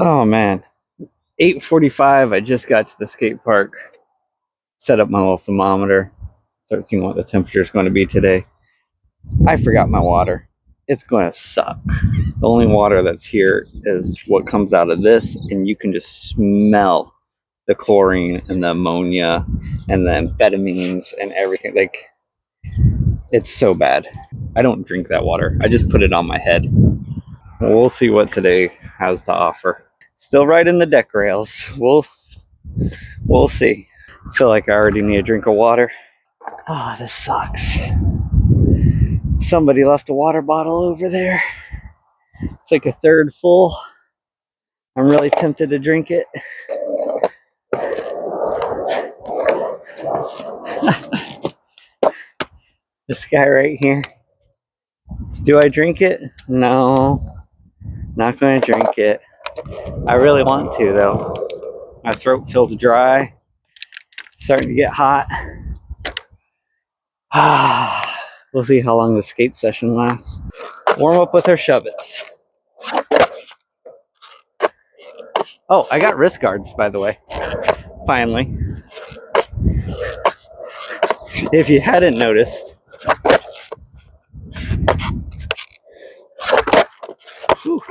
Oh man, 8:45. I just got to the skate park, set up my little thermometer, start seeing what the temperature is going to be today. I forgot my water. It's going to suck. The only water that's here is what comes out of this, and you can just smell the chlorine and the ammonia and the amphetamines and everything. Like, it's so bad. I don't drink that water. I just put it on my head. We'll see what today has to offer. Still riding the deck rails. We'll see. I feel like I already need a drink of water. Oh, this sucks. Somebody left a water bottle over there. It's like a third full. I'm really tempted to drink it. This guy right here. Do I drink it? No, not going to drink it. I really want to, though. My throat feels dry. Starting to get hot. We'll see how long the skate session lasts. Warm up with our shove-its. Oh, I got wrist guards, by the way. Finally. If you hadn't noticed. Whew,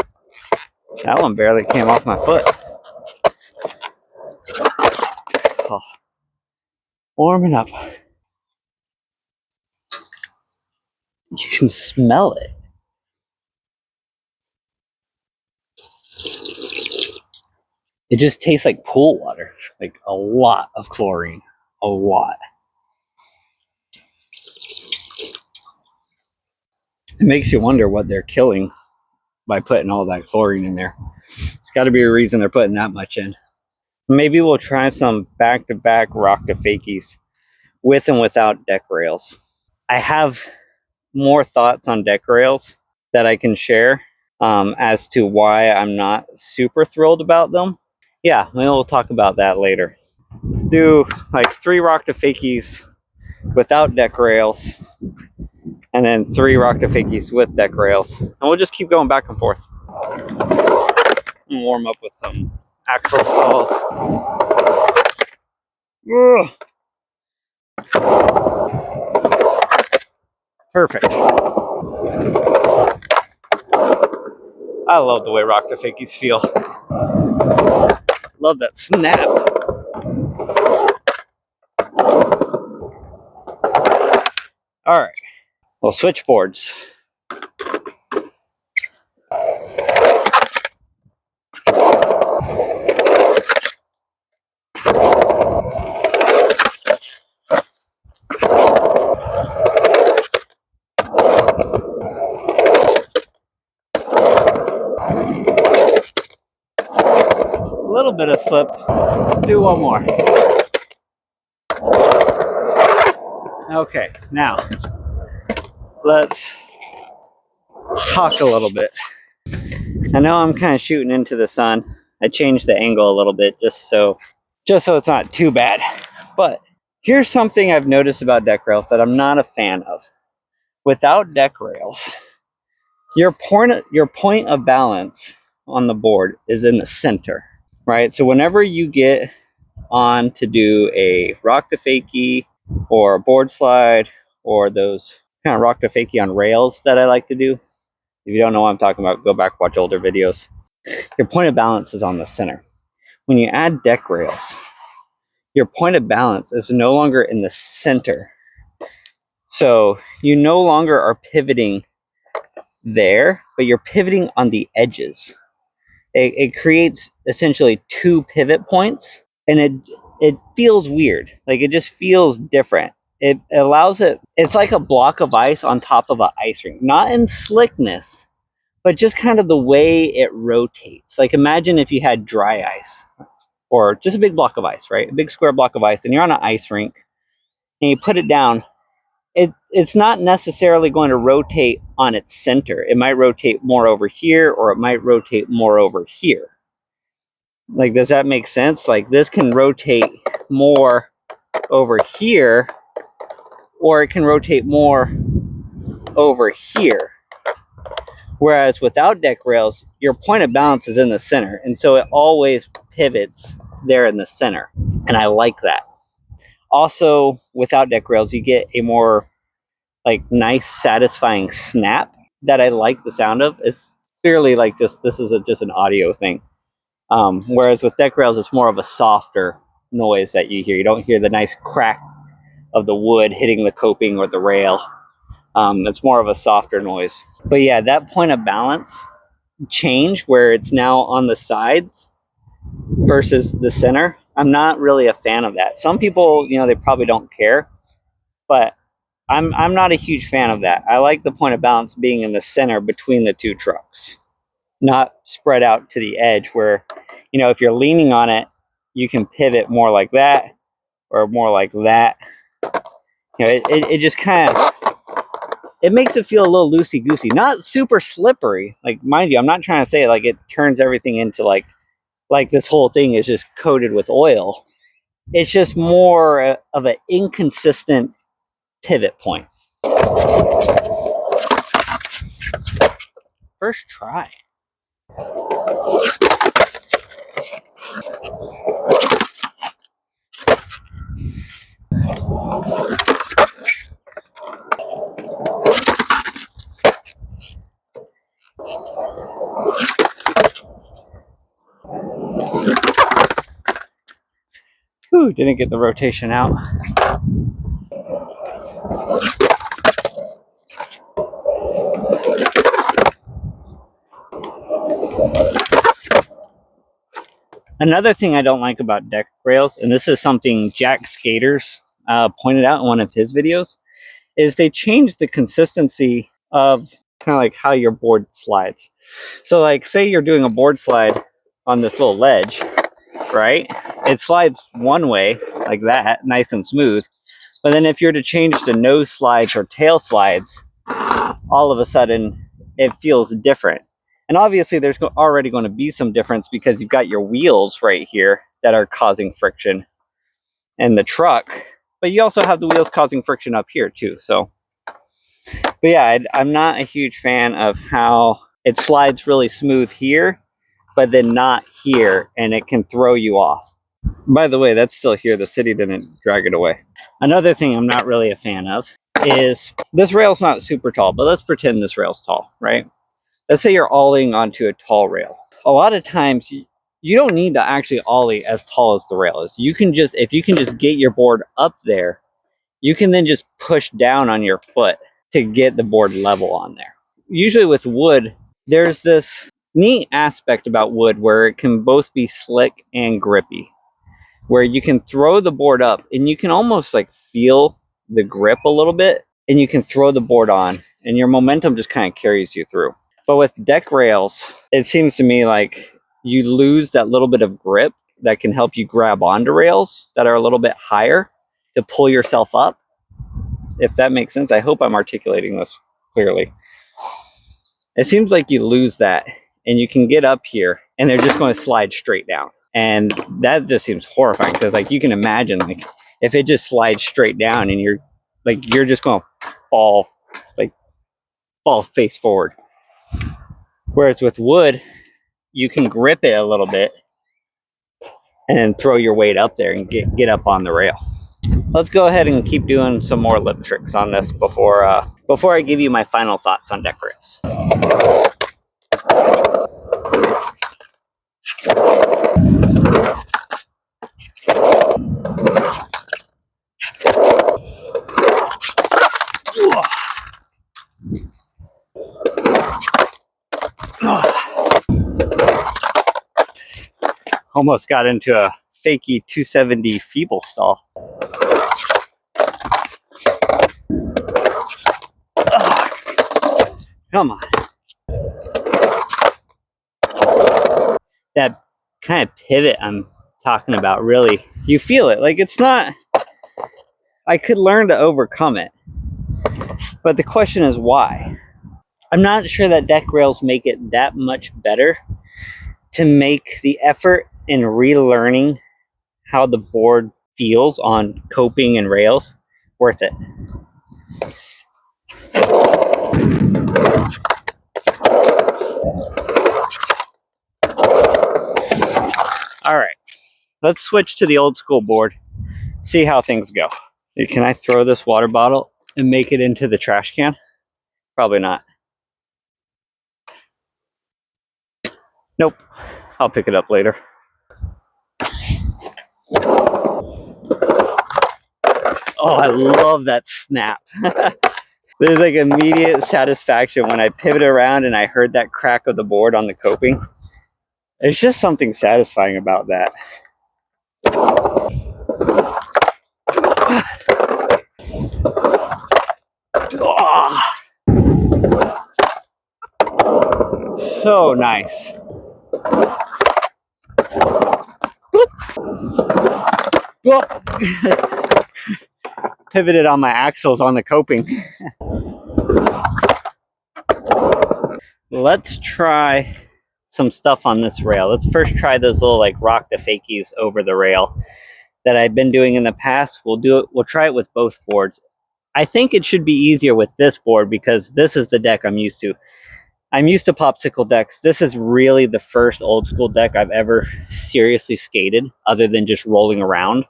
that one barely came off my foot. Oh, warming up. You can smell it. It just tastes like pool water. Like a lot of chlorine. A lot. It makes you wonder what they're killing by putting all that chlorine in there. It's got to be a reason they're putting that much in. Maybe we'll try some back-to-back rock to fakies with and without deck rails. I have more thoughts on deck rails that I can share as to why I'm not super thrilled about them. Yeah, maybe we'll talk about that later. Let's do like 3 rock to fakies without deck rails, and then 3 rock to fakies with deck rails, and we'll just keep going back and forth. And warm up with some axle stalls. Ugh. Perfect. I love the way rock to fakies feel. Love that snap. All right. Well, switchboards. A little bit of slip. Do one more. Okay, now let's talk a little bit. I know I'm kind of shooting into the sun. I changed the angle a little bit just so it's not too bad. But here's something I've noticed about deck rails that I'm not a fan of. Without deck rails, your point of balance on the board is in the center, right? So whenever you get on to do a rock to fakie or a board slide or those kind of rock to fakie on rails that I like to do, if you don't know what I'm talking about, go back, watch older videos. Your point of balance is on the center. When you add deck rails, your point of balance is no longer in the center. So you no longer are pivoting there, but you're pivoting on the edges. It creates essentially 2 pivot points, and it feels weird. Like, it just feels different. It allows it's like a block of ice on top of an ice rink. Not in slickness, but just kind of the way it rotates. Like, imagine if you had dry ice, or just a big block of ice, right? A big square block of ice, and you're on an ice rink, and you put it down. It's not necessarily going to rotate on its center. It might rotate more over here, or it might rotate more over here. Like, does that make sense? Like, this can rotate more over here, or it can rotate more over here. Whereas without deck rails, your point of balance is in the center, and so it always pivots there in the center, and I like that. Also, without deck rails, you get a more like nice, satisfying snap that I like the sound of. It's clearly like just this is just an audio thing. Whereas with deck rails, it's more of a softer noise that you hear. You don't hear the nice crack of the wood hitting the coping or the rail. It's more of a softer noise. But yeah, that point of balance change where it's now on the sides versus the center, I'm not really a fan of that. Some people, you know, they probably don't care, but I'm not a huge fan of that. I like the point of balance being in the center between the two trucks, not spread out to the edge where, you know, if you're leaning on it, you can pivot more like that or more like that. You know, it just kind of, it makes it feel a little loosey-goosey, not super slippery. Like, mind you, I'm not trying to say like it turns everything into like this whole thing is just coated with oil. It's just more of an inconsistent pivot point. First try. Ooh, didn't get the rotation out. Another thing I don't like about deck rails, and this is something Jack Skaters pointed out in one of his videos, is they changed the consistency of kind of like how your board slides. So like say you're doing a board slide on this little ledge, right? It slides one way like that, nice and smooth. But then if you're to change to nose slides or tail slides, all of a sudden it feels different. And obviously there's already going to be some difference because you've got your wheels right here that are causing friction and the truck, but you also have the wheels causing friction up here too. So, but yeah, I'm not a huge fan of how it slides really smooth here, but then not here, and it can throw you off. By the way, that's still here. The city didn't drag it away. Another thing I'm not really a fan of is this rail's not super tall, but let's pretend this rail's tall, right? Let's say you're ollie onto a tall rail. A lot of times you don't need to actually ollie as tall as the rail is. You can just, if you can just get your board up there, you can then just push down on your foot to get the board level on there. Usually with wood, there's this neat aspect about wood where it can both be slick and grippy, where you can throw the board up and you can almost like feel the grip a little bit, and you can throw the board on and your momentum just kind of carries you through. But with deck rails, it seems to me like you lose that little bit of grip that can help you grab onto rails that are a little bit higher to pull yourself up, if that makes sense. I hope I'm articulating this clearly. It seems like you lose that and you can get up here and they're just going to slide straight down. And that just seems horrifying because like you can imagine like if it just slides straight down and you're just going to fall face forward. Whereas with wood, you can grip it a little bit and then throw your weight up there and get up on the rail. Let's go ahead and keep doing some more lip tricks on this before I give you my final thoughts on deck rails. Almost got into a fakey 270 feeble stall. Come on. That kind of pivot I'm talking about, really, you feel it. Like it's not, I could learn to overcome it. But the question is why? I'm not sure that deck rails make it that much better to make the effort in relearning how the board feels on coping and rails worth it. All right, let's switch to the old school board, see how things go. Can I throw this water bottle and make it into the trash can? Probably not. Nope, I'll pick it up later. Oh, I love that snap. There's like immediate satisfaction when I pivot around and I heard that crack of the board on the coping. It's just something satisfying about that. Oh, so nice. Pivoted on my axles on the coping. Let's try some stuff on this rail. Let's first try those little like rock to fakies over the rail that I've been doing in the past. We'll try it with both boards. I think it should be easier with this board because this is the deck I'm used to. I'm used to popsicle decks. This is really the first old school deck I've ever seriously skated other than just rolling around.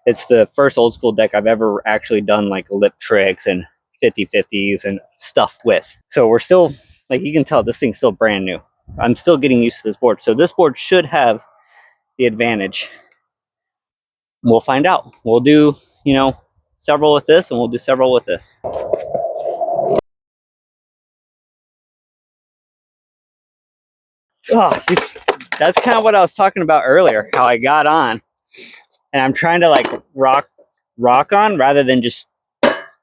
It's the first old school deck I've ever actually done like lip tricks and 50-50s and stuff with. So we're still, like you can tell, this thing's still brand new. I'm still getting used to this board. So this board should have the advantage. We'll find out. We'll do, several with this and we'll do several with this. Oh, that's kind of what I was talking about earlier, how I got on and I'm trying to like rock on rather than just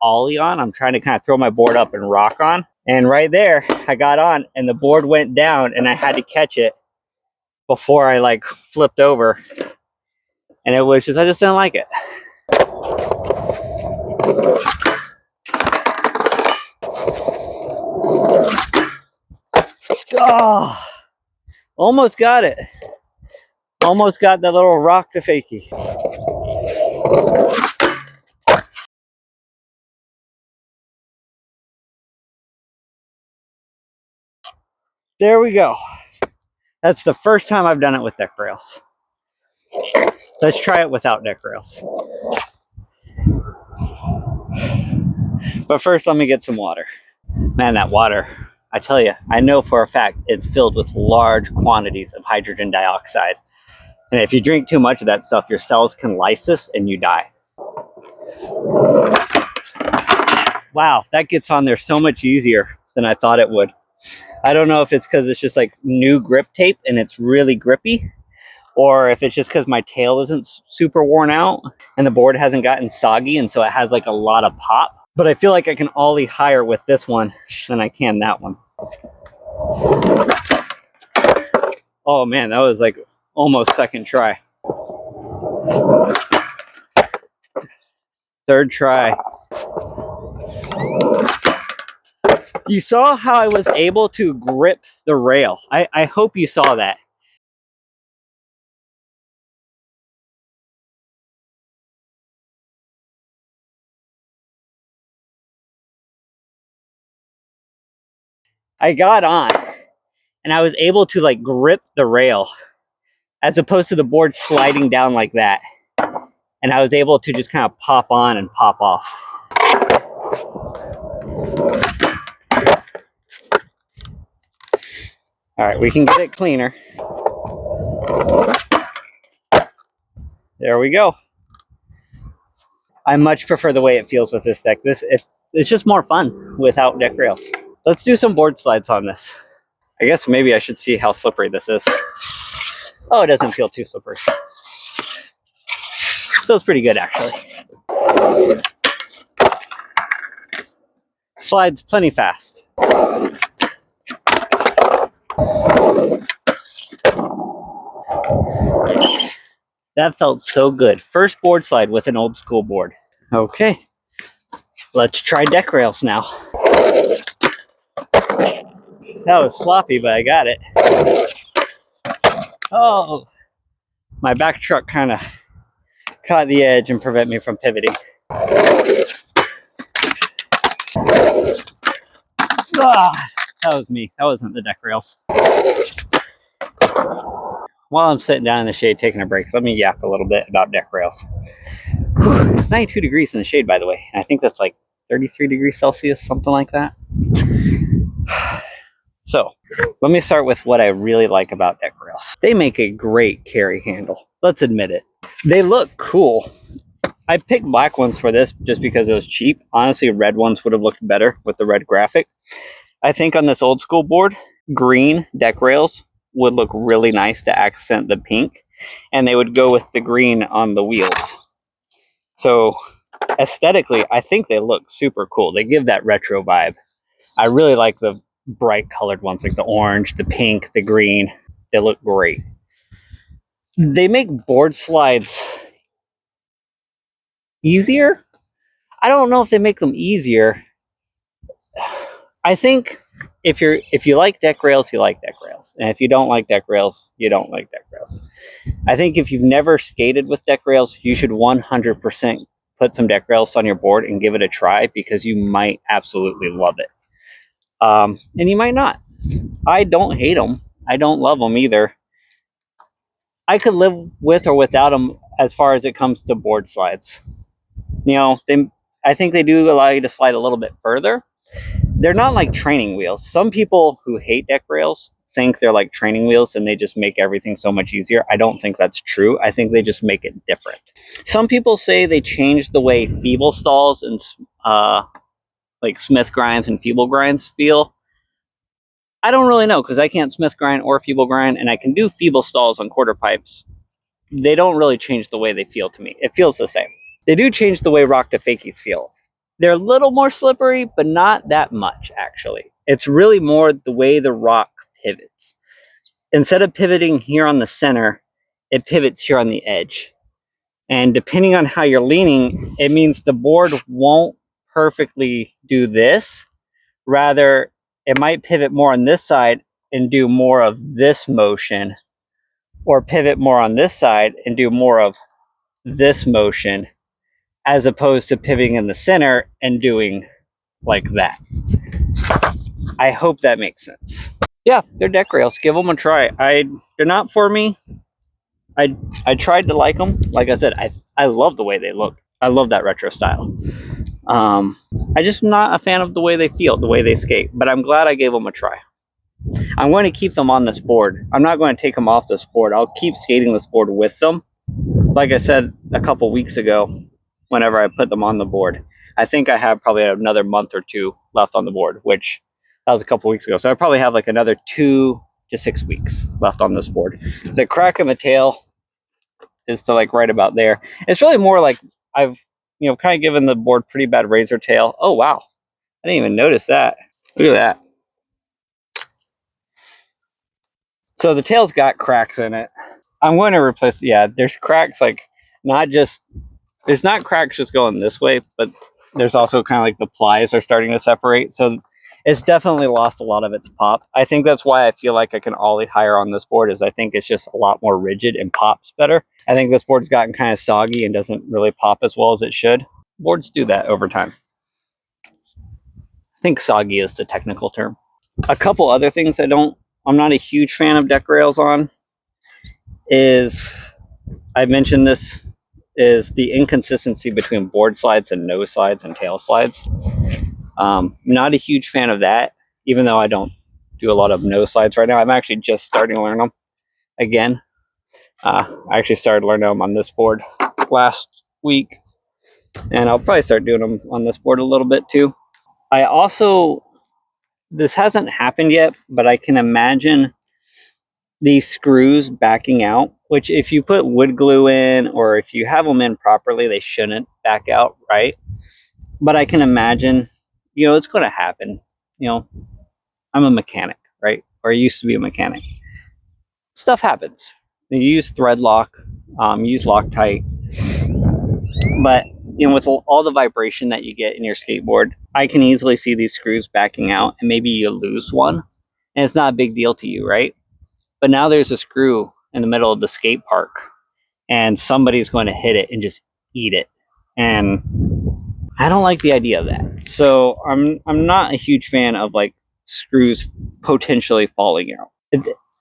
ollie on. I'm trying to kind of throw my board up and rock on. And right there, I got on and the board went down and I had to catch it before I like flipped over. And it was just, I just didn't like it. Oh, almost got it. Almost got that little rock to fakie. There we go. That's the first time I've done it with deck rails. Let's try it without deck rails. But first, let me get some water. Man, that water, I tell you, I know for a fact it's filled with large quantities of hydrogen dioxide. And if you drink too much of that stuff, your cells can lysis and you die. Wow, that gets on there so much easier than I thought it would. I don't know if it's because it's just like new grip tape and it's really grippy, or if it's just because my tail isn't super worn out and the board hasn't gotten soggy and so it has like a lot of pop. But I feel like I can ollie higher with this one than I can that one. Oh man, that was like almost second try. Third try. You saw how I was able to grip the rail. I hope you saw that. I got on and I was able to like grip the rail as opposed to the board sliding down like that. And I was able to just kind of pop on and pop off. All right, we can get it cleaner. There we go. I much prefer the way it feels with this deck. It's just more fun without deck rails. Let's do some board slides on this. I guess maybe I should see how slippery this is. Oh, it doesn't feel too slippery. Feels pretty good, actually. Slides plenty fast. That felt so good. First board slide with an old school board. Okay, let's try deck rails now. That was sloppy, but I got it. Oh, my back truck kind of caught the edge and prevent me from pivoting. Ah, That was me. That wasn't the deck rails. While I'm sitting down in the shade taking a break, let me yap a little bit about deck rails. Whew, it's 92 degrees in the shade, by the way. I think that's like 33 degrees Celsius, something like that. So, let me start with what I really like about deck rails. They make a great carry handle. Let's admit it. They look cool. I picked black ones for this just because it was cheap. Honestly, red ones would have looked better with the red graphic. I think on this old school board, green deck rails would look really nice to accent the pink, and they would go with the green on the wheels. So aesthetically, I think they look super cool. They give that retro vibe. I really like the bright colored ones, like the orange, the pink, the green. They look great. They make board slides easier. I don't know if they make them easier. I think if you like deck rails, you like deck rails. And if you don't like deck rails, you don't like deck rails. I think if you've never skated with deck rails, you should 100% put some deck rails on your board and give it a try, because you might absolutely love it. And you might not. I don't hate them. I don't love them either. I could live with or without them as far as it comes to board slides. You know, I think they do allow you to slide a little bit further. They're not like training wheels. Some people who hate deck rails think they're like training wheels and they just make everything so much easier. I don't think that's true. I think they just make it different. Some people say they changed the way feeble stalls and like Smith grinds and feeble grinds feel. I don't really know, because I can't Smith grind or feeble grind, and I can do feeble stalls on quarter pipes. They don't really change the way they feel to me. It feels the same. They do change the way rock to fakies feel. They're a little more slippery, but not that much, actually. It's really more the way the rock pivots. Instead of pivoting here on the center, it pivots here on the edge. And depending on how you're leaning, it means the board won't perfectly do this. Rather, it might pivot more on this side and do more of this motion, or pivot more on this side and do more of this motion, as opposed to pivoting in the center and doing like that. I hope that makes sense. Yeah, they're deck rails. Give them a try. They're not for me. I tried to like them. Like I said, I love the way they look. I love that retro style. I just not a fan of the way they feel, the way they skate. But I'm glad I gave them a try. I'm going to keep them on this board. I'm not going to take them off this board. I'll keep skating this board with them. Like I said a couple weeks ago, whenever I put them on the board, I think I have probably another month or two left on the board, which that was a couple weeks ago. So I probably have like another 2 to 6 weeks left on this board. The crack in the tail is to like right about there. It's really more like I've, kind of given the board pretty bad razor tail. Oh, wow. I didn't even notice that. Look at that. So the tail's got cracks in it. I'm going to replace, there's cracks, like there's not cracks just going this way, but there's also kind of like the plies are starting to separate. So it's definitely lost a lot of its pop. I think that's why I feel like I can ollie higher on this board, is I think it's just a lot more rigid and pops better. I think this board's gotten kind of soggy and doesn't really pop as well as it should. Boards do that over time. I think soggy is the technical term. A couple other things I'm not a huge fan of deck rails on is, I mentioned this, is the inconsistency between board slides and nose slides and tail slides. Not a huge fan of that, even though I don't do a lot of nose slides right now. I'm actually just starting to learn them again. I actually started learning them on this board last week, and I'll probably start doing them on this board a little bit too. This hasn't happened yet, but I can imagine these screws backing out, which if you put wood glue in, or if you have them in properly, they shouldn't back out, right? But I can imagine, it's going to happen. I'm a mechanic, right? Or I used to be a mechanic. Stuff happens. You use thread lock, use Loctite. But, with all the vibration that you get in your skateboard, I can easily see these screws backing out, and maybe you lose one, and it's not a big deal to you, right? But now there's a screw in the middle of the skate park, and somebody's going to hit it and just eat it. And I don't like the idea of that. So I'm not a huge fan of like screws potentially falling out.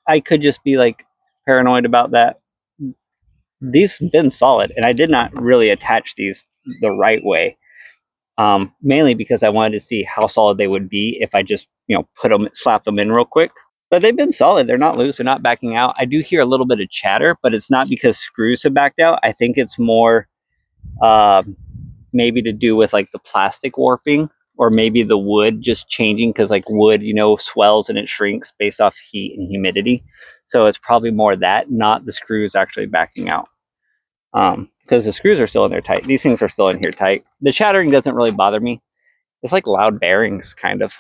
I could just be like paranoid about that. These have been solid, and I did not really attach these the right way. Mainly because I wanted to see how solid they would be if I just, slap them in real quick. But they've been solid. They're not loose. They're not backing out. I do hear a little bit of chatter, but it's not because screws have backed out. I think it's more maybe to do with like the plastic warping, or maybe the wood just changing, because like wood, swells and it shrinks based off heat and humidity. So it's probably more that, not the screws actually backing out. Because the screws are still in there tight. These things are still in here tight. The chattering doesn't really bother me. It's like loud bearings, kind of.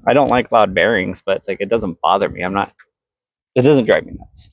I don't like loud bearings, but like it doesn't bother me. It doesn't drive me nuts.